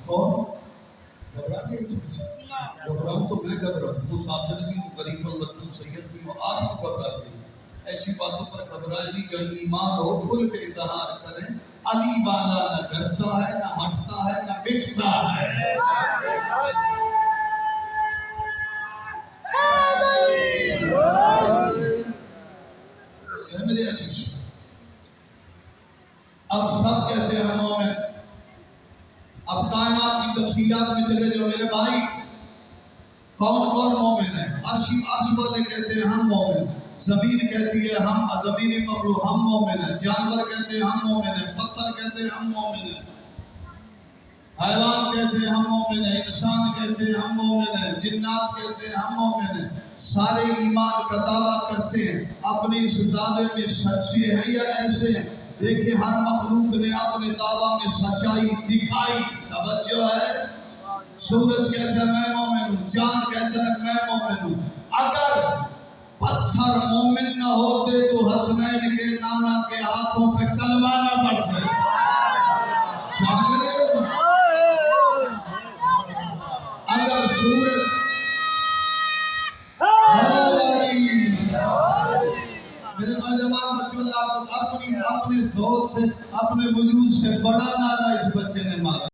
اور گھبرا گئی گھبراؤں تو میں گھبراؤں، مسافر بھی ہوں، غریب الوطن سید بھی ہوں، آپ کو گھبراتے ہیں؟ ایسی باتوں پر گھبرائے نہیں، جو ایمان ہو کھل کے اظہار کریں۔ علی بالا نہ ڈرتا ہے، نہ ہٹتا ہے، نہ مٹتا ہے۔ میرے عزیز، اب سب کہتے ہیں مومن، اب کائنات کی تفصیلات میں چلے جاؤ میرے بھائی، کون کون مومن ہے؟ عرش والے کہتے ہیں ہم مومن، زمین کہتی ہے ہم، زمینی مخلوق ہم مومن ہیں، جانور کہتے ہیں ہم مومن ہیں، پتھر کہتے ہیں ہم مومن ہیں، حیوان کہتے ہیں ہم مومن ہیں، انسان کہتے ہیں ہم مومن ہیں، جنات کہتے ہیں ہم مومن ہیں۔ سارے ایمان کا دعویٰ کرتے ہیں، اپنی اس دعوے میں سچے ہیں یا ایسے ہیں؟ دیکھیں ہر مخلوق نے اپنے دعویٰ میں سچائی دکھائی، توجہ ہے؟ سورج کہتا ہے میں مومن ہوں، چاند کہتا ہے میں مومن ہوں۔ اگر پتھر مومن نہ ہوتے تو حسنین کے نانا کے ہاتھوں پہ کلمہ نہ پڑھتے۔ اگر سورج میرے نوجوان بچوں، اللہ کو اپنے ذوق سے، اپنے وجود سے بڑا نعرہ اس بچے نے مارا۔